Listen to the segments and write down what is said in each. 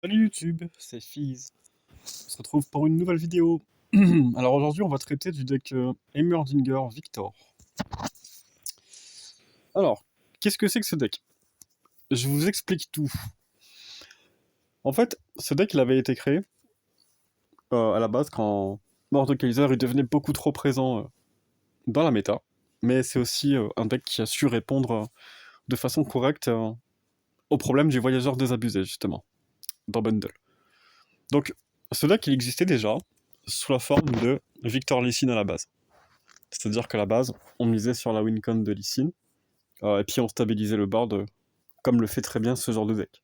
Salut YouTube, c'est Fizz. On se retrouve pour une nouvelle vidéo. Alors aujourd'hui, on va traiter du deck Heimerdinger Victor. Alors, qu'est-ce que c'est que ce deck? Je vous explique tout. En fait, ce deck, il avait été créé à la base quand Mordekaiser il devenait beaucoup trop présent dans la méta. Mais c'est aussi un deck qui a su répondre de façon correcte au problème du voyageur désabusé, justement, dans Bundle. Donc, ce deck, il existait déjà sous la forme de Victor Lee Sin à la base. C'est-à-dire qu'à la base, on misait sur la wincon de Lee Sin, et puis on stabilisait le board comme le fait très bien ce genre de deck.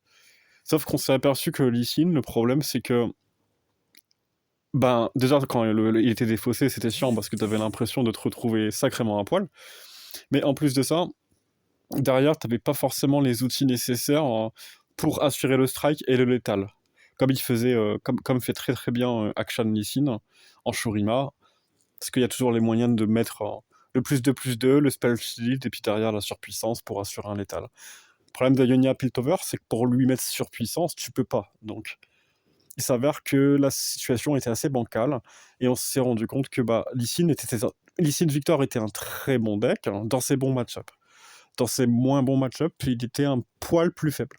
Sauf qu'on s'est aperçu que Lee Sin, le problème c'est que, ben, déjà quand il était défaussé, c'était chiant parce que t'avais l'impression de te retrouver sacrément à poil, mais en plus de ça, derrière t'avais pas forcément les outils nécessaires pour assurer le strike et le létal. Comme il faisait, comme fait très très bien Akshan Lee Sin en Shurima, parce qu'il y a toujours les moyens de mettre le +2/+2, le spell shield, et puis derrière la surpuissance pour assurer un létal. Le problème de Ionia Piltover, c'est que pour lui mettre surpuissance, tu peux pas. Donc, il s'avère que la situation était assez bancale, et on s'est rendu compte que Lee Sin Victor était un très bon deck dans ses bons match-up. Dans ses moins bons match-up, il était un poil plus faible.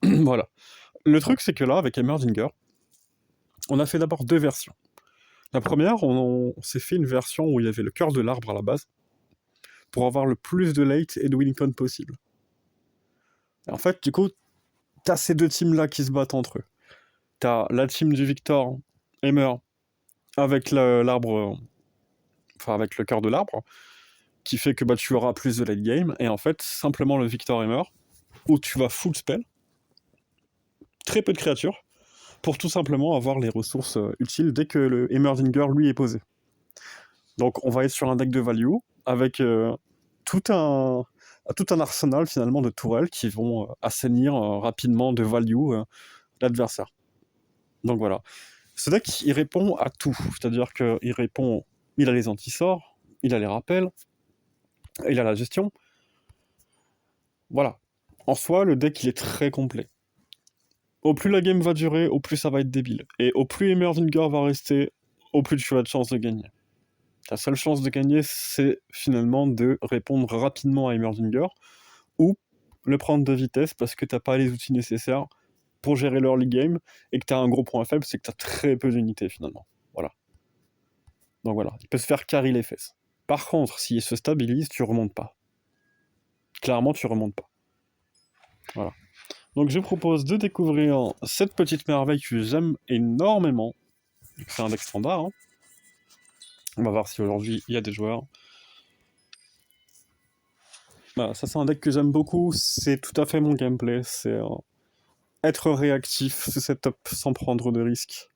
Voilà. Le truc, c'est que là, avec Heimerdinger, on a fait d'abord deux versions. La première, on s'est fait une version où il y avait le cœur de l'arbre à la base, pour avoir le plus de late et de wincon possible. Et en fait, du coup, t'as ces deux teams-là qui se battent entre eux. T'as la team du Victor, Heimer, avec l'arbre, enfin avec le cœur de l'arbre, qui fait que tu auras plus de late game, et en fait, simplement le Victor Heimer, où tu vas full spell, très peu de créatures, pour tout simplement avoir les ressources utiles dès que le Heimerdinger lui est posé. Donc on va être sur un deck de value, avec tout un, tout un arsenal finalement de tourelles qui vont assainir rapidement de value l'adversaire. Donc voilà. Ce deck, il répond à tout. C'est-à-dire qu'il répond, il a les anti-sorts, il a les rappels, il a la gestion. Voilà. En soi, le deck, il est très complet. Au plus la game va durer, au plus ça va être débile. Et au plus Heimerdinger va rester, au plus tu as de chances de gagner. Ta seule chance de gagner, c'est finalement de répondre rapidement à Heimerdinger, ou le prendre de vitesse parce que t'as pas les outils nécessaires pour gérer l'early game, et que t'as un gros point faible, c'est que t'as très peu d'unités finalement. Voilà. Donc voilà, il peut se faire carry les fesses. Par contre, s'il se stabilise, tu remontes pas. Clairement, tu remontes pas. Voilà. Donc je propose de découvrir cette petite merveille que j'aime énormément. C'est un deck standard. Hein. On va voir si aujourd'hui il y a des joueurs. Voilà, ça c'est un deck que j'aime beaucoup, c'est tout à fait mon gameplay, c'est être réactif, c'est setup sans prendre de risques,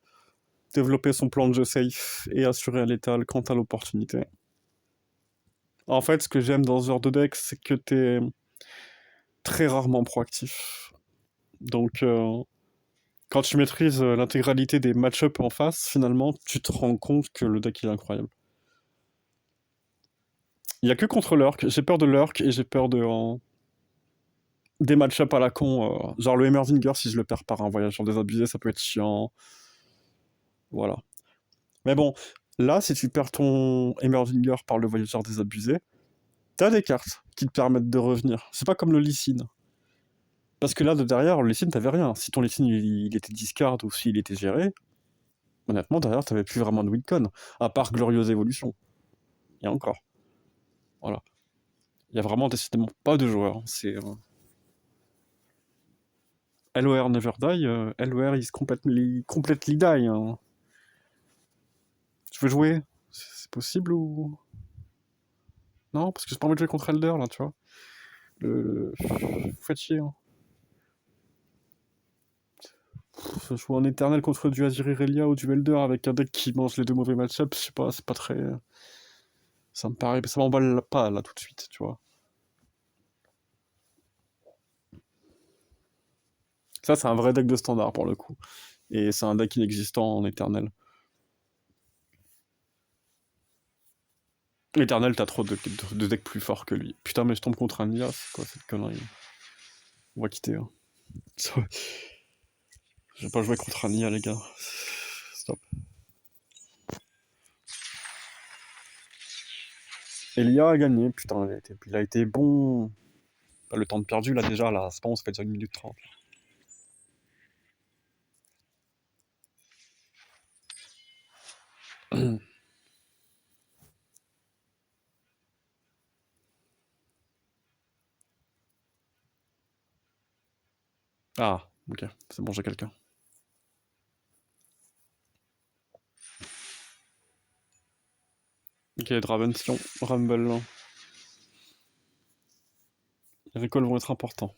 développer son plan de jeu safe et assurer un létal quant à l'opportunité. En fait, ce que j'aime dans ce genre de deck, c'est que t'es très rarement proactif. Donc, quand tu maîtrises l'intégralité des match-ups en face, finalement, tu te rends compte que le deck il est incroyable. Il y a que contre Lurk, j'ai peur de Lurk et j'ai peur de des match-ups à la con, genre le Heimerdinger, si je le perds par un voyageur désabusé, ça peut être chiant. Voilà. Mais bon, là, si tu perds ton Heimerdinger par le voyageur désabusé, t'as des cartes qui te permettent de revenir. C'est pas comme le Lee Sin. Parce que là, de derrière, le Lee Sin, t'avais rien. Si ton Lee Sin, il était discard ou s'il était géré, honnêtement, derrière, t'avais plus vraiment de wincon. À part Glorieuse Évolution. Et encore. Voilà. Il y a vraiment décidément pas de joueurs. C'est... LOR Never Die, LOR is completely die. Hein. Tu veux jouer? C'est possible ou... Non, parce que j'ai pas envie de jouer contre Elder, là, tu vois. Faites chier, hein. Je joue en éternel contre du Azir Irelia ou du Elder avec un deck qui mange les deux mauvais match-ups, je sais pas, c'est pas très... Ça me paraît... Ça m'emballe pas, là, tout de suite, tu vois. Ça, c'est un vrai deck de standard, pour le coup. Et c'est un deck inexistant en éternel. Éternel, t'as trop de decks plus forts que lui. Putain, mais je tombe contre un Nia, c'est quoi cette connerie? On va quitter, hein. J'ai pas joué contre Ania, les gars. Stop. Elia a gagné, putain, il a été bon. Le temps de perdu, là, déjà, là, c'est pas, on se fait déjà 1 minute 30. Ah, ok, c'est bon, j'ai quelqu'un. Ok, Dravention, Rumble. Les récoltes vont être importants.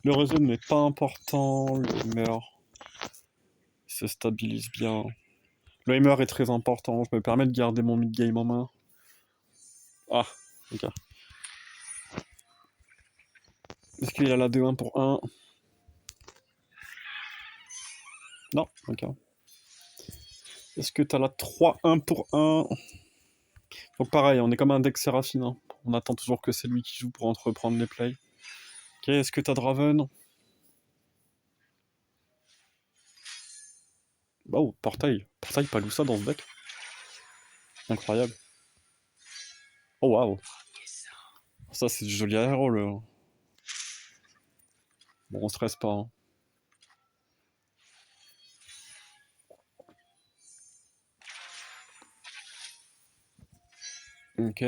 Le réseau n'est pas important, le hammer se stabilise bien. Le hammer est très important, je me permets de garder mon mid-game en main. Ah, ok. Est-ce qu'il a la 2-1 pour 1? Non, ok. Est-ce que t'as la 3-1 pour 1? Donc pareil, on est comme un deck Séraphine. Hein. On attend toujours que c'est lui qui joue pour entreprendre les plays. Ok, est-ce que t'as Draven? Oh, Portail. Portail, pas ça dans ce deck. Incroyable. Oh waouh. Ça, c'est du joli aéro, le. Bon, on stresse pas. Hein. Ok.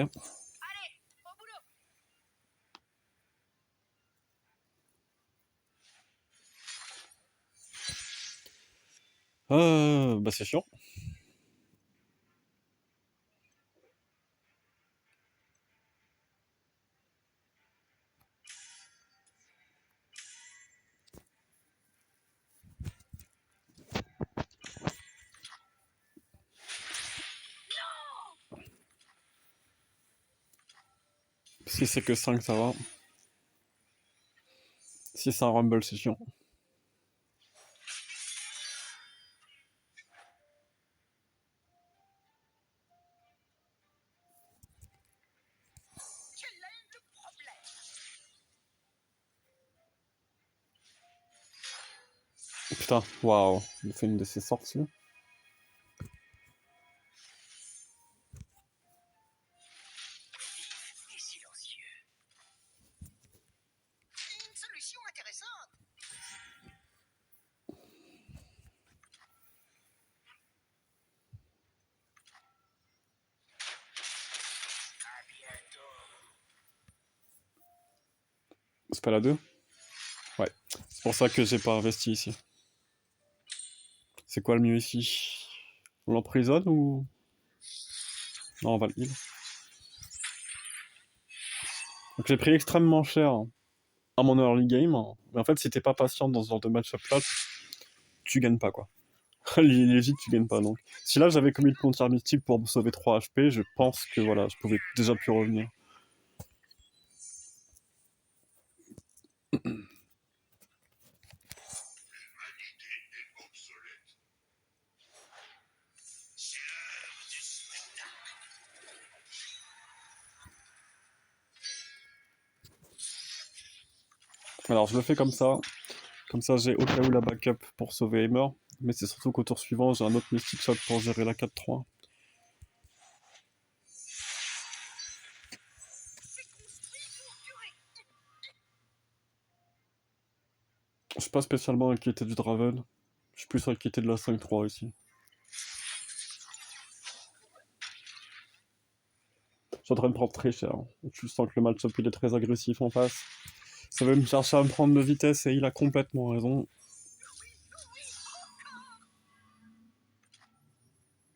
Bah c'est chiant. Si c'est que 5, ça va. Si c'est un Rumble, c'est chiant. Putain, waouh. Il fait une de ses sorties. C'est pas la 2? Ouais. C'est pour ça que j'ai pas investi ici. C'est quoi le mieux ici? On l'emprisonne ou... Non, on va le heal. Donc j'ai pris extrêmement cher à mon early game. Mais en fait, si t'es pas patient dans ce genre de match-up là, tu gagnes pas quoi. Legit, tu gagnes pas donc. Si là j'avais commis le compteur mystique pour me sauver 3 HP, je pense que voilà, je pouvais déjà plus revenir. Alors je le fais comme ça. Comme ça, j'ai au cas où la backup pour sauver Hammer. Mais c'est surtout qu'au tour suivant, j'ai un autre Mystic Shot pour gérer la 4-3. Je suis pas spécialement inquiété du Draven. Je suis plus inquiété de la 5-3 ici. Je suis en train de prendre très cher. Je sens que le match-up il est très agressif en face. Ça veut me chercher à me prendre de vitesse et il a complètement raison.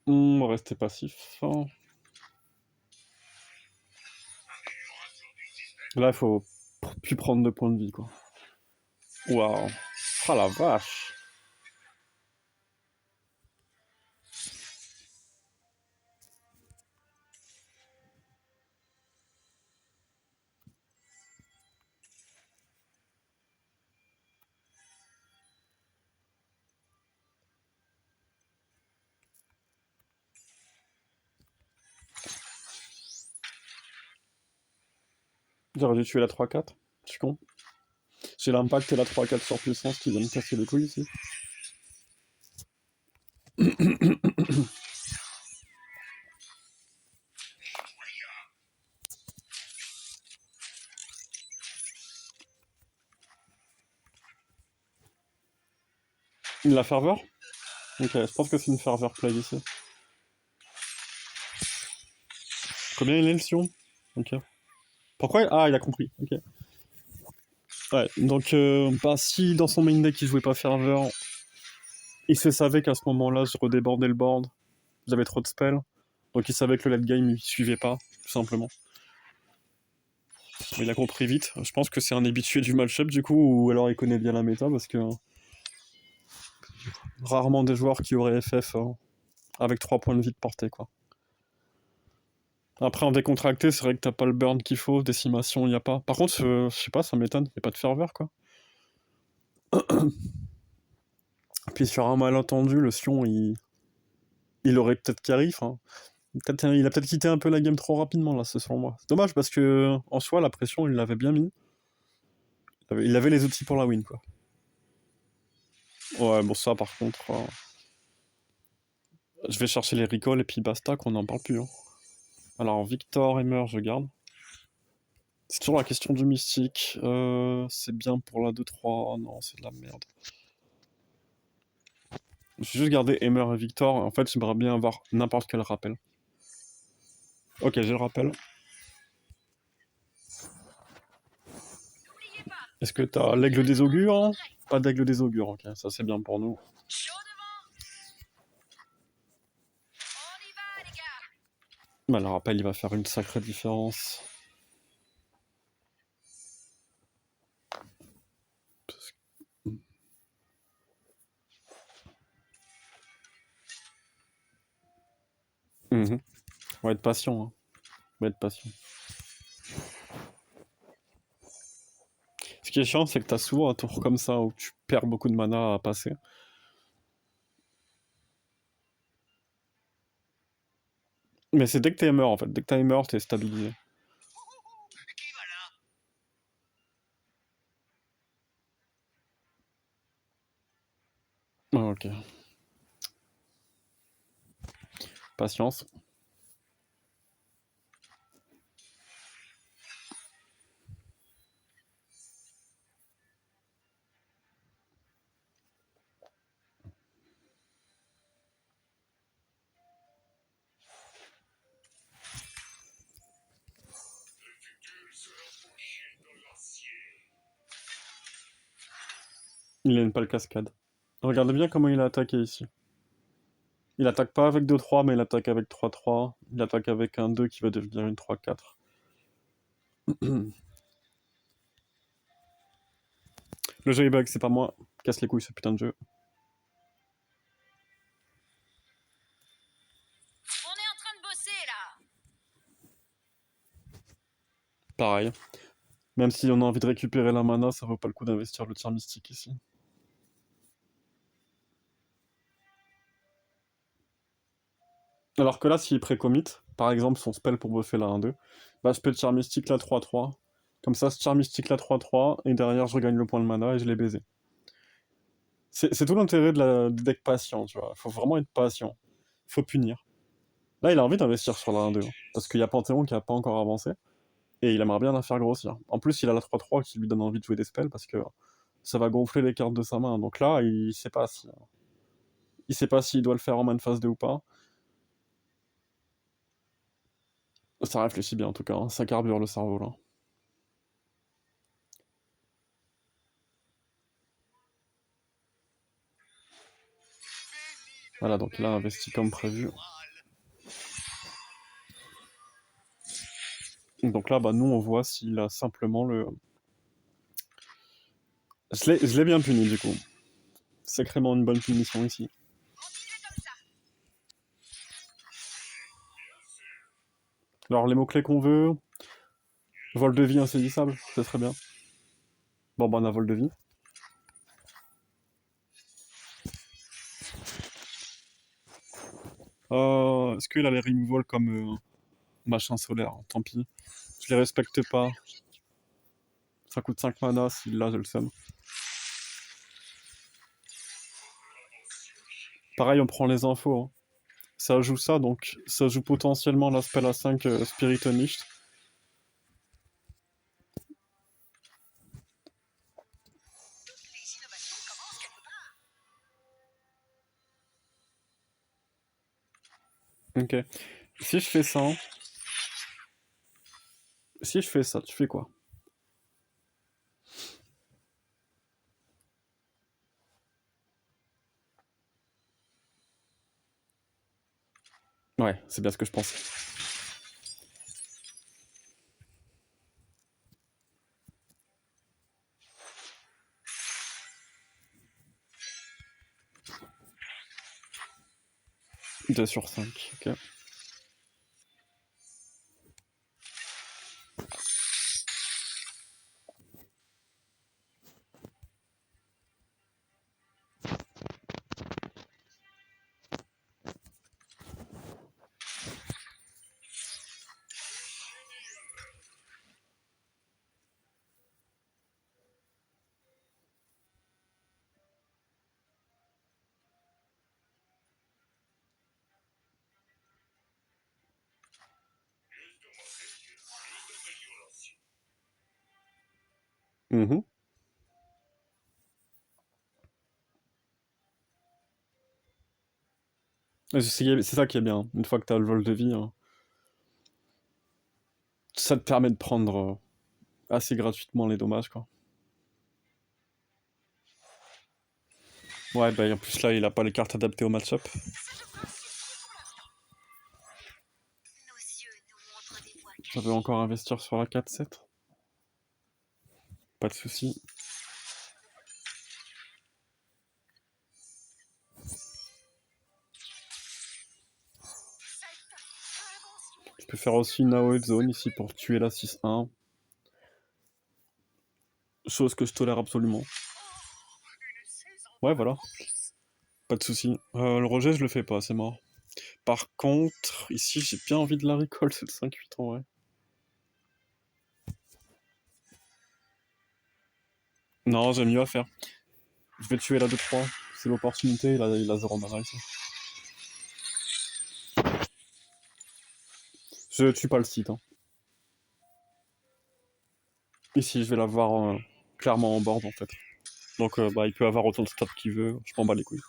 On va rester passif. Là, il faut plus prendre de points de vie, quoi. Waouh. Ah la vache. J'aurais dû tuer la 3-4. Je suis con. J'ai l'impact et la 3-4 sur puissance qui viennent casser les couilles ici. La ferveur? Ok, je pense que c'est une ferveur play ici. Combien il est le Sion? Ok. Pourquoi? Ah, il a compris. Ok. Ouais, donc bah, si dans son main deck il jouait pas ferveur, il se savait qu'à ce moment-là je redébordais le board, j'avais trop de spells, donc il savait que le late game il suivait pas, tout simplement. Mais il a compris vite. Je pense que c'est un habitué du match-up du coup, ou alors il connaît bien la méta parce que rarement des joueurs qui auraient FF avec 3 points de vie de portée quoi. Après en décontracté, c'est vrai que t'as pas le burn qu'il faut, décimation il y a pas. Par contre, je sais pas, ça m'étonne, il y a pas de ferveur quoi. Puis sur un malentendu, le Sion il aurait peut-être carry, enfin. Il a peut-être quitté un peu la game trop rapidement là, c'est selon moi. C'est dommage parce que en soi la pression il l'avait bien mis. Il avait les outils pour la win quoi. Ouais bon ça par contre, je vais chercher les recalls et puis basta qu'on n'en parle plus. Hein. Alors Victor Emer je garde. C'est toujours la question du mystique. C'est bien pour la 2-3. Oh non c'est de la merde. J'ai juste gardé Emer et Victor. En fait j'aimerais bien avoir n'importe quel rappel. Ok j'ai le rappel. Est-ce que t'as l'aigle des augures hein? Pas d'aigle des augures, ok, ça c'est bien pour nous. Bah, le rappel, il va faire une sacrée différence. Mhm. On va être patient, hein. On va être patient. Ce qui est chiant, c'est que t'as souvent un tour comme ça où tu perds beaucoup de mana à passer. Mais c'est dès que t'es aimer en fait. Dès que t'es aimer, t'es stabilisé. Ah, ok. Patience. Il n'aime pas le cascade. Regardez bien comment il a attaqué ici. Il attaque pas avec 2-3, mais il attaque avec 3-3. Il attaque avec un 2 qui va devenir une 3-4. Le jeu est bug, c'est pas moi. Casse les couilles ce putain de jeu. On est en train de bosser là. Pareil. Même si on a envie de récupérer la mana, ça vaut pas le coup d'investir le tir mystique ici. Alors que là, s'il précommit, par exemple son spell pour buffer la 1-2, bah je peux tir mystique la 3-3. Comme ça, ce tir mystique la 3-3, et derrière je regagne le point de mana et je l'ai baisé. C'est tout l'intérêt du deck patient, tu vois. Faut vraiment être patient. Faut punir. Là, il a envie d'investir sur la 1-2, hein, parce qu'il y a Panthéon qui a pas encore avancé, et il aimerait bien la faire grossir. En plus, il a la 3-3 qui lui donne envie de jouer des spells, parce que ça va gonfler les cartes de sa main. Donc là, il sait pas si... Il sait pas s'il doit le faire en main phase 2 ou pas. Ça réfléchit bien en tout cas, hein. Ça carbure le cerveau là. Voilà, donc il a investi comme prévu. Donc là, bah, nous, on voit s'il a simplement le... Je l'ai bien puni, du coup. Sacrément une bonne punition ici. Alors, les mots-clés qu'on veut... Vol de vie insaisissable, c'est très bien. Bon, bah, on a vol de vie. Est-ce qu'il a les removal comme machin solaire? Tant pis. Je les respecte pas. Ça coûte 5 mana, si là j'ai le seum. Pareil, on prend les infos. Hein. Ça joue ça, donc ça joue potentiellement la spell à 5 Spirit Unleashed. Ok. Si je fais ça, hein, si je fais ça, tu fais quoi? Ouais, c'est bien ce que je pensais. Deux sur 5, ok. Mhm. C'est ça qui est bien. Une fois que t'as le vol de vie, hein, ça te permet de prendre assez gratuitement les dommages, quoi. Ouais, bah en plus là, il a pas les cartes adaptées au match-up. Je veux encore investir sur la 4-7. Pas de souci. Je peux faire aussi une AOE zone ici pour tuer la 6-1. Chose que je tolère absolument. Ouais, voilà. Pas de souci. Le rejet, je le fais pas, c'est mort. Par contre, ici, j'ai bien envie de la recall, c'est le 5-8 en vrai. Non, j'ai mieux à faire. Je vais tuer la 2-3. C'est l'opportunité, il a 0 mana ici. Je tue pas le site. Hein. Ici, je vais l'avoir clairement en board en fait. Donc bah, il peut avoir autant de stats qu'il veut, je m'en bats les couilles.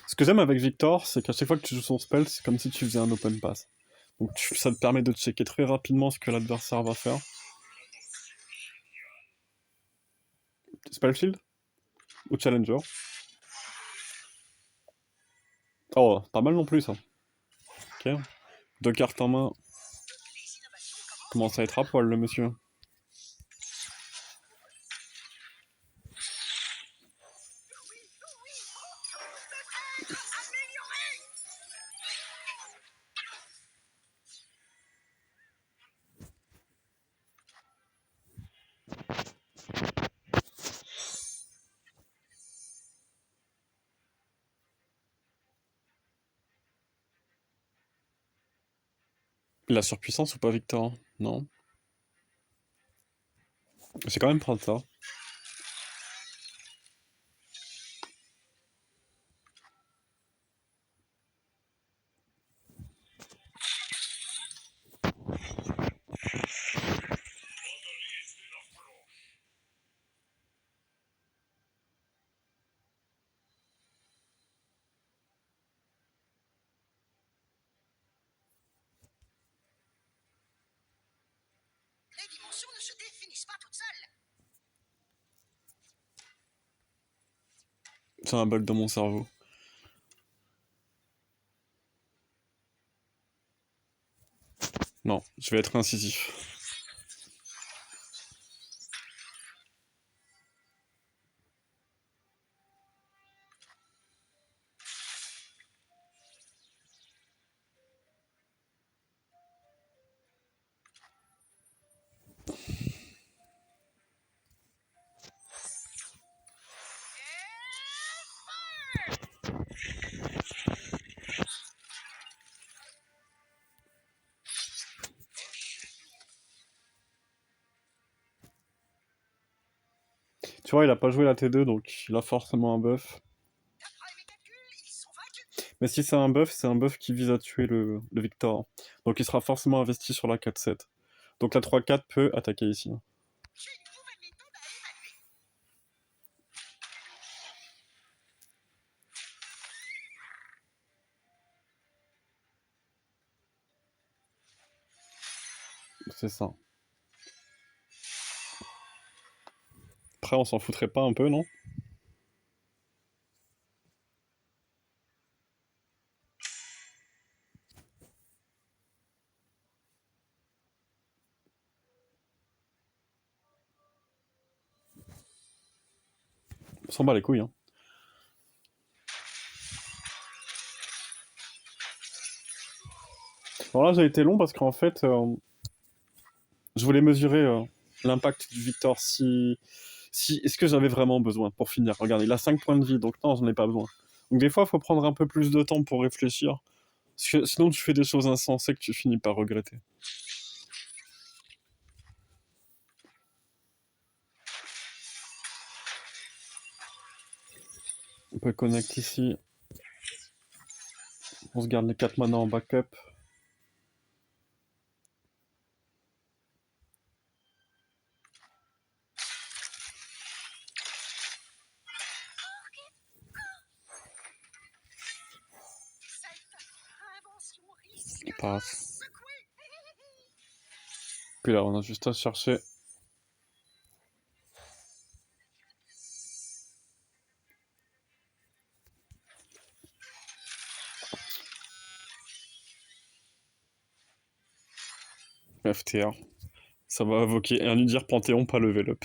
Ce que j'aime avec Victor, c'est qu'à chaque fois que tu joues son spell, c'est comme si tu faisais un open pass. Donc ça te permet de checker très rapidement ce que l'adversaire va faire. Spell shield ou challenger. Oh, pas mal non plus ça. Ok. 2 cartes en main. Commence à être à poil le monsieur. Il a surpuissance ou pas Victor? Non. J'ai quand même prendre ça. Les dimensions ne se définissent pas toutes seules. C'est un bug dans mon cerveau. Non, je vais être incisif. Tu vois, il a pas joué la T2, donc il a forcément un buff. D'après mes calculs, ils sont vaincus. Mais si c'est un buff qui vise à tuer le Victor. Donc il sera forcément investi sur la 4-7. Donc la 3-4 peut attaquer ici. J'ai une nouvelle méthode à évaluer. C'est ça. Après, on s'en foutrait pas un peu, non? On s'en bat les couilles, hein. Bon là, j'ai été long parce qu'en fait, je voulais mesurer l'impact du Victor. Est-ce que j'avais vraiment besoin pour finir? Regarde, il a 5 points de vie, donc non, j'en ai pas besoin. Donc des fois, il faut prendre un peu plus de temps pour réfléchir. Parce que sinon, tu fais des choses insensées que tu finis par regretter. On peut connect ici. On se garde les 4 mana en backup. Cette invention risque de Passe. secouer. Puis là, on a juste à chercher. FTR. Ça va invoquer un Udyr Panthéon pas level up.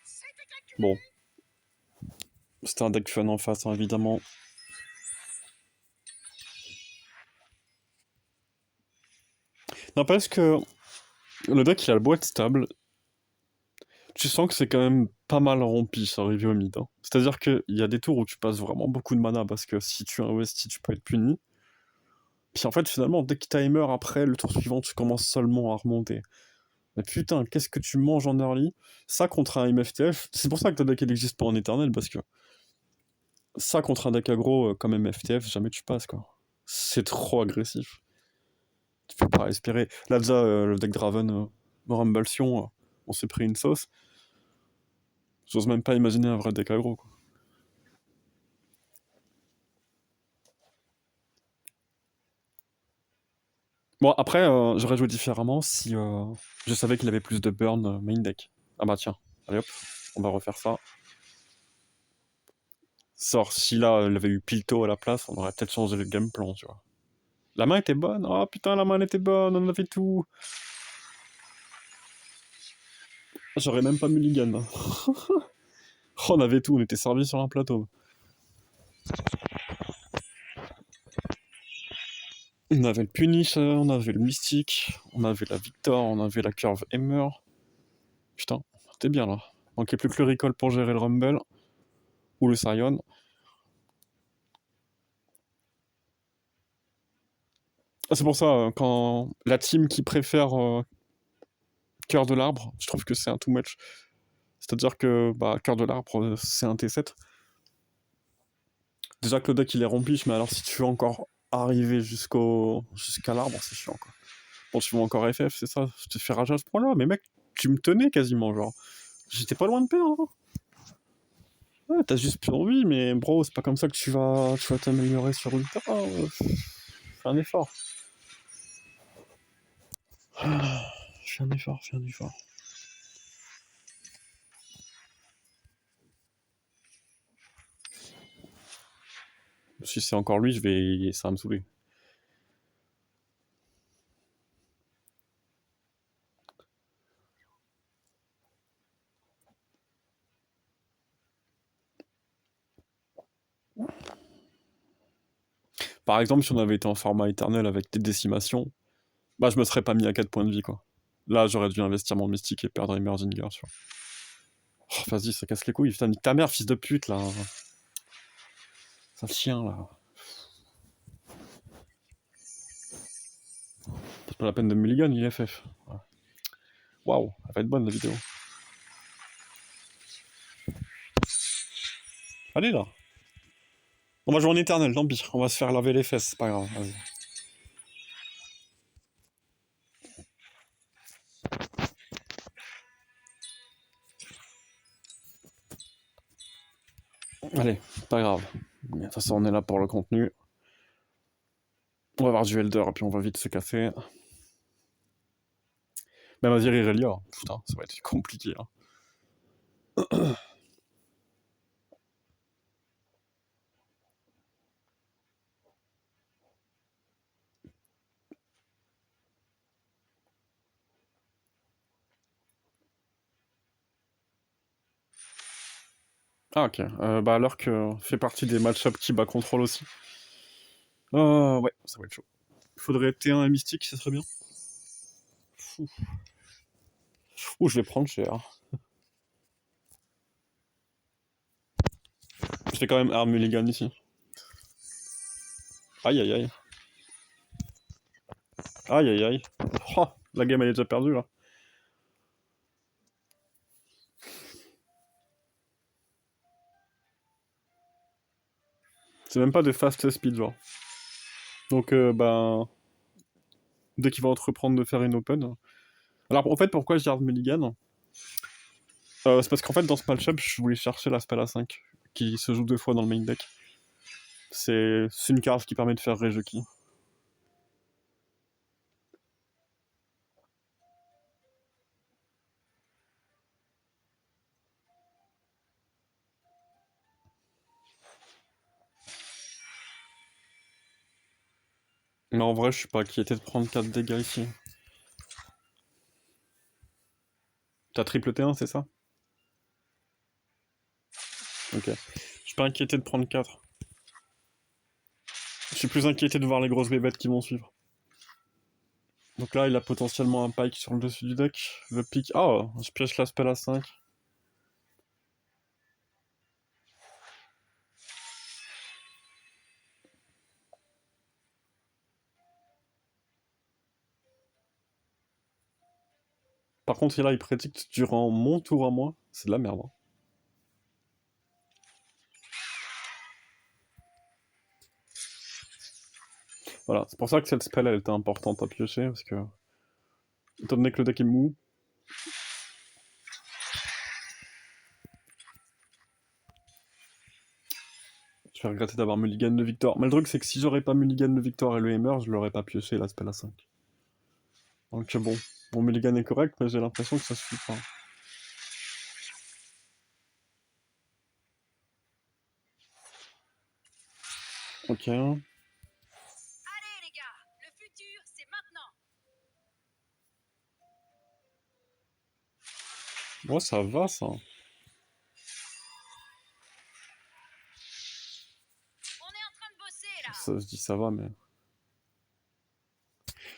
C'était calculé. Bon. C'était un deck fun en face, hein, évidemment. N'empêche que le deck, il a le boîte stable. Tu sens que c'est quand même pas mal rompi sur Review au mid, hein. C'est-à-dire qu'il y a des tours où tu passes vraiment beaucoup de mana parce que si tu investis, tu peux être puni. Puis en fait, finalement, dès que timer, après, le tour suivant, tu commences seulement à remonter. Mais putain, qu'est-ce que tu manges en early? Ça contre un MFTF, c'est pour ça que ta deck, elle existe pas en éternel, parce que ça contre un deck aggro comme MFTF, jamais tu passes, quoi. C'est trop agressif. Tu peux pas respirer. Là, déjà, le deck Draven, Rumble Sion, on s'est pris une sauce. J'ose même pas imaginer un vrai deck aggro, quoi. Bon, après, j'aurais joué différemment si je savais qu'il avait plus de burn main deck. Ah bah tiens, allez hop, on va refaire ça. Sort, si là, il avait eu Pilto à la place, on aurait peut-être changé le game plan, tu vois. La main était bonne, oh putain, la main elle était bonne, on avait tout. J'aurais même pas mulligan. On avait tout, on était servi sur un plateau. On avait le Punish, on avait le Mystique, on avait la Victor, on avait la Curve Hammer. Putain, t'es bien là. Manquait plus que le Recall pour gérer le Rumble. Ou le Scion. Ah, c'est pour ça, quand la team qui préfère Cœur de l'Arbre, je trouve que c'est un too much. C'est-à-dire que bah, Cœur de l'Arbre, c'est un T7. Déjà que le deck il est rompiche, mais alors si tu veux encore arriver jusqu'à l'arbre, c'est chiant quoi. Bon, tu veux encore FF, c'est ça? Je te fais rager à ce point-là, mais mec, tu me tenais quasiment, genre. J'étais pas loin de perdre, hein. Ouais, t'as juste plus envie, mais bro, c'est pas comme ça que tu vas t'améliorer sur Ultra. Fais un effort. Fais un effort, fais un effort. Si c'est encore lui, ça va me saouler. Par exemple, si on avait été en format éternel avec des décimations, bah je me serais pas mis à 4 points de vie, quoi. Là, j'aurais dû investir mon mystique et perdre Emerginger, tu vois. Oh, vas-y, ça casse les couilles. Putain, nique ta mère, fils de pute, là. Sale chien, là. C'est pas la peine de mulligan, IFF. Waouh, elle va être bonne, la vidéo. Allez, là. On va jouer en éternel, tant pis. On va se faire laver les fesses, c'est pas grave. Vas-y. Allez, pas grave. De toute façon, on est là pour le contenu. On va voir du Elder, et puis on va vite se casser. Même Azir Irelia, putain, ça va être compliqué. Hein. Ah ok, bah alors que fait partie des match-up qui bat contrôle aussi. Ouais, ça va être chaud. Faudrait T1 et Mystique, ça serait bien. Ouh. Ouh, je vais prendre cher. Je fais quand même Arm Mulligan ici. Aïe aïe aïe. Aïe aïe aïe. Oh, la game elle est déjà perdue là. C'est même pas de fast speed genre. Donc bah... Dès qu'il va entreprendre de faire une open... Alors en fait pourquoi je garde Mulligan c'est parce qu'en fait dans ce match-up je voulais chercher la spell à 5 qui se joue 2 fois dans le main deck. C'est une carte qui permet de faire Rejuki. Mais en vrai je suis pas inquiété de prendre 4 dégâts ici. T'as triple T1 c'est ça? Ok. Je suis pas inquiété de prendre 4. Je suis plus inquiété de voir les grosses bébêtes qui vont suivre. Donc là, il a potentiellement un pike sur le dessus du deck. Le pick... Oh, je pioche la spell à 5. Par contre, là, il prédicte durant mon tour à moi. C'est de la merde. Hein. Voilà, c'est pour ça que cette spell, elle était importante à piocher, parce que... Étant donné que le deck est mou... Je vais regretter d'avoir mulligan de victoire. Mais le truc, c'est que si j'aurais pas mulligan de victoire et le hammer, je l'aurais pas pioché, la spell à 5. Donc bon, mon mulligan est correct, mais j'ai l'impression que ça suffit pas. Ok. Allez les gars, le futur c'est maintenant. Ouais, ça va, ça. On est en train de bosser là. Ça, je dis ça va, mais...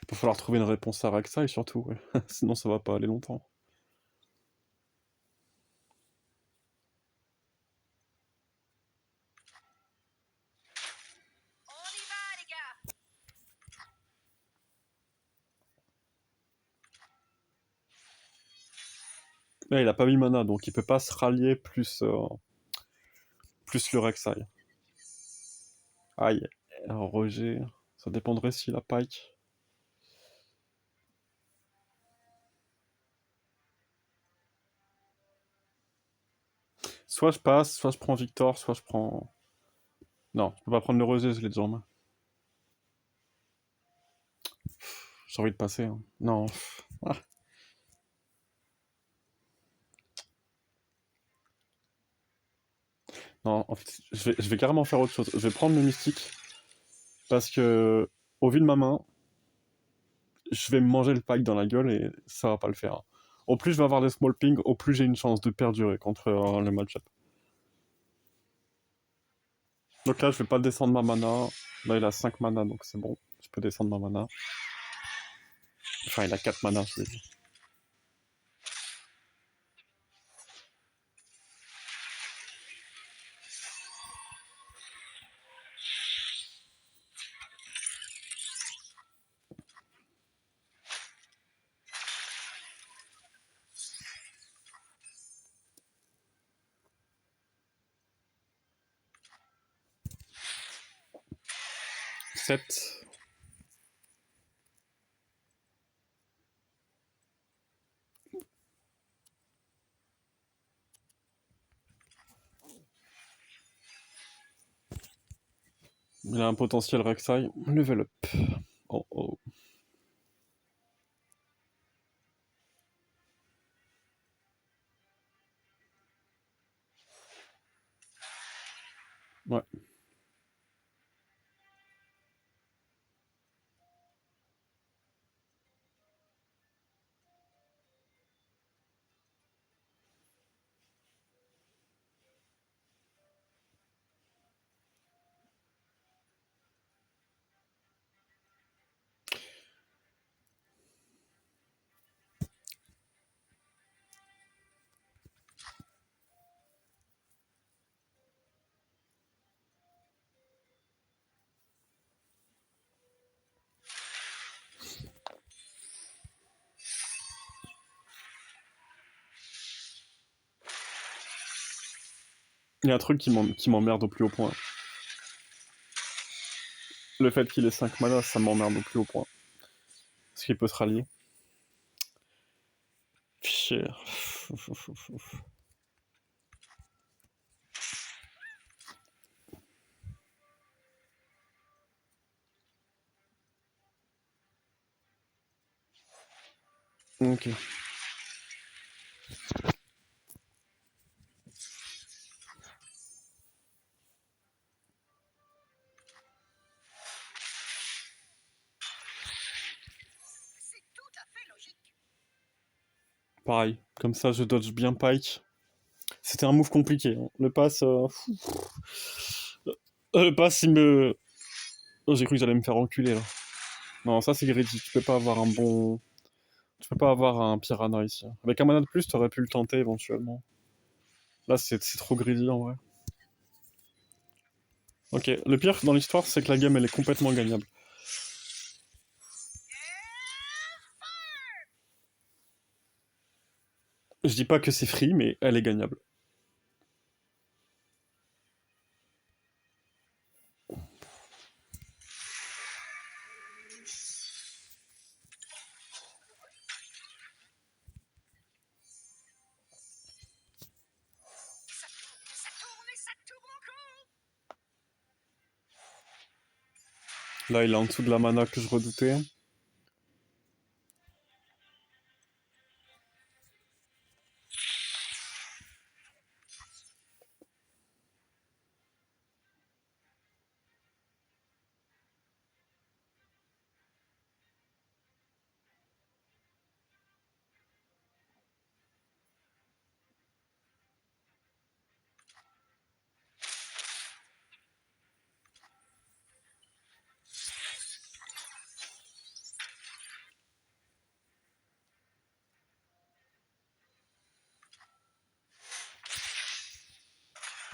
Il va falloir trouver une réponse à Rek'Sai, surtout, ouais. Sinon, ça va pas aller longtemps. On y va les gars. Là, il a pas mis mana, donc il peut pas se rallier plus, plus le Rek'Sai. Aïe. Alors, Roger, ça dépendrait si la Pike... Soit je passe, soit je prends Victor, soit je prends... Non, je peux pas prendre le Rosé, je l'ai déjà en main. J'ai envie de passer. Hein. Non. Ah. Non, en fait, je vais carrément faire autre chose. Je vais prendre le Mystique, parce que, au vu de ma main, je vais me manger le Pike dans la gueule et ça va pas le faire. Au plus je vais avoir des small ping, au plus j'ai une chance de perdurer contre le match-up. Donc là, je vais pas descendre ma mana. Là, il a 5 mana, donc c'est bon. Je peux descendre ma mana. Enfin, il a 4 mana, je veux dire. Sept. Il a un potentiel Rek'Sai. Level up. Oh oh. Ouais. Il y a un truc qui m'emmerde au plus haut point. Le fait qu'il ait 5 mana, ça m'emmerde au plus haut point. Parce qu'il peut se rallier. Fichier. Ok. C'est tout à fait logique. Pareil. Comme ça, je dodge bien Pike. C'était un move compliqué. Hein. Le pass... le pass, il me... Oh, j'ai cru que j'allais me faire enculer, là. Non, ça, c'est greedy. Tu peux pas avoir un bon... Tu peux pas avoir un piranha ici. Avec un mana de plus, t'aurais pu le tenter, éventuellement. Là, c'est trop greedy, en vrai. Ok, le pire dans l'histoire, c'est que la game, elle est complètement gagnable. Je dis pas que c'est free, mais elle est gagnable. Ça tourne et ça tourne encore. Là, il est en dessous de la mana que je redoutais.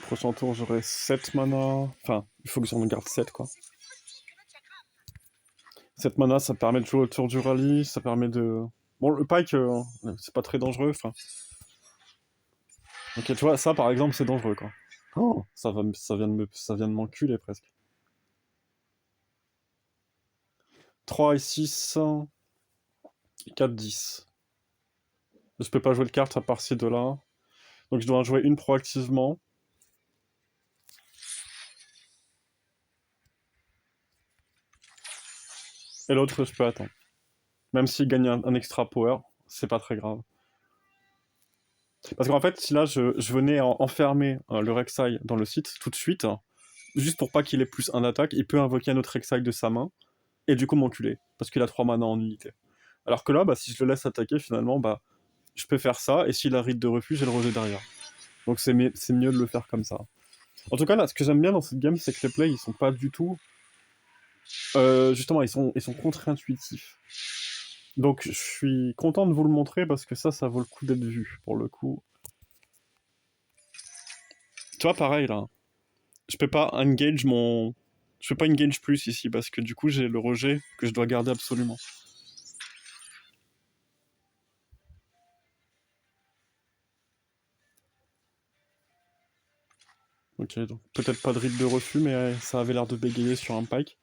Prochain tour, j'aurai 7 mana. Enfin, il faut que j'en garde 7, quoi. 7 mana, ça permet de jouer autour du rallye, ça permet de... Bon, le pike, c'est pas très dangereux, enfin... Ok, tu vois, ça, par exemple, c'est dangereux, quoi. Oh, ça vient de m'enculer, presque. 3 et 6, 4, 10. Je peux pas jouer de carte à part ces deux-là. Donc je dois en jouer une proactivement. Et l'autre, je peux attendre. Même s'il gagne un extra power, c'est pas très grave. Parce qu'en fait, si là, je venais enfermer le Rek'Sai dans le site tout de suite, juste pour pas qu'il ait plus un attaque, il peut invoquer un autre Rek'Sai de sa main, et du coup m'enculer, parce qu'il a 3 mana en unité. Alors que là, bah, si je le laisse attaquer, finalement, bah, je peux faire ça, et s'il a rite de refuge, j'ai le rejet derrière. Donc c'est mieux de le faire comme ça. En tout cas, là, ce que j'aime bien dans cette game, c'est que les plays, ils sont pas du tout Justement, ils sont contre-intuitifs. Donc, je suis content de vous le montrer parce que ça vaut le coup d'être vu, pour le coup. Tu vois, pareil, là. Je peux pas engage mon... Je peux pas engage plus ici, parce que du coup, j'ai le rejet que je dois garder absolument. Ok, donc peut-être pas de rite de refus, mais ça avait l'air de bégayer sur un pike.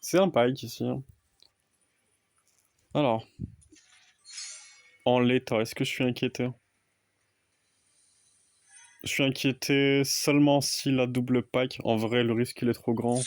C'est un pike ici, hein. Alors, en l'état, est-ce que je suis inquiété? Je suis inquiété seulement si la double pike. En vrai, le risque il est trop grand.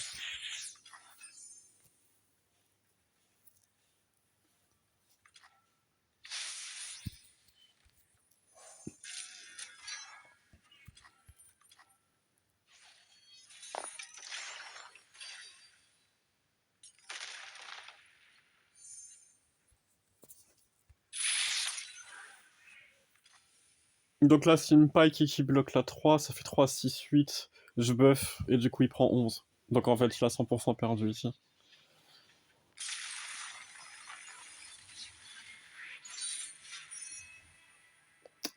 Donc là, c'est une pike qui bloque la 3, ça fait 3, 6, 8. Je buff, et du coup, il prend 11. Donc en fait, je l'ai 100% perdu ici.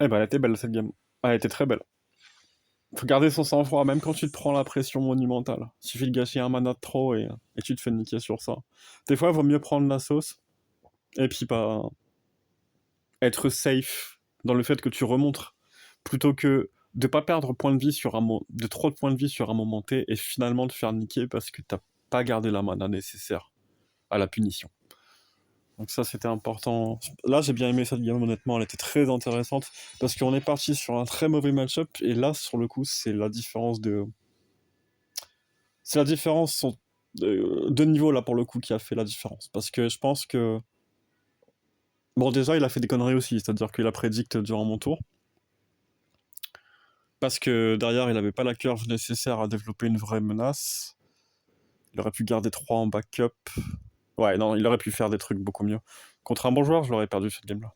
Eh ben, elle était belle cette game. Elle était très belle. Faut garder son sang-froid, même quand tu te prends la pression monumentale. Il suffit de gâcher un mana de trop et tu te fais niquer sur ça. Des fois, il vaut mieux prendre la sauce, et puis bah, être safe dans le fait que tu remontes, plutôt que de pas perdre point de vie sur de trop de points de vie sur un moment T, et finalement te faire niquer parce que t'as pas gardé la mana nécessaire à la punition. Donc ça, c'était important. Là, j'ai bien aimé cette game, honnêtement, elle était très intéressante, parce qu'on est parti sur un très mauvais match-up, et là, sur le coup, c'est la différence de... C'est la différence de niveau, là, pour le coup, qui a fait la différence. Parce que je pense que... Bon, déjà, il a fait des conneries aussi, c'est-à-dire qu'il a prédicte durant mon tour, parce que derrière, il avait pas la curve nécessaire à développer une vraie menace. Il aurait pu garder 3 en backup. Ouais, non, il aurait pu faire des trucs beaucoup mieux. Contre un bon joueur, je l'aurais perdu cette game-là.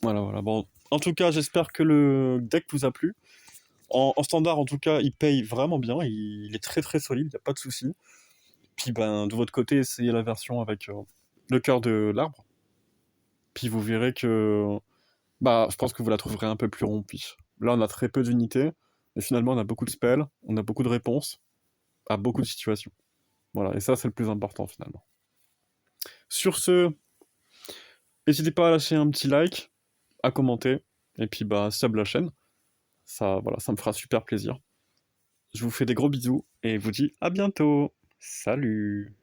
Voilà, voilà. Bon, en tout cas, j'espère que le deck vous a plu. En standard, en tout cas, il paye vraiment bien. Il est très très solide, il n'y a pas de souci. Puis, ben, de votre côté, essayez la version avec le cœur de l'arbre. Puis vous verrez que... Bah, je pense que vous la trouverez un peu plus rompue. Là, on a très peu d'unités. Mais finalement, on a beaucoup de spells, on a beaucoup de réponses à beaucoup de situations. Voilà, et ça, c'est le plus important, finalement. Sur ce, n'hésitez pas à lâcher un petit like, à commenter, et puis, bah, sub la chaîne. Ça, voilà, ça me fera super plaisir. Je vous fais des gros bisous et vous dis à bientôt. Salut!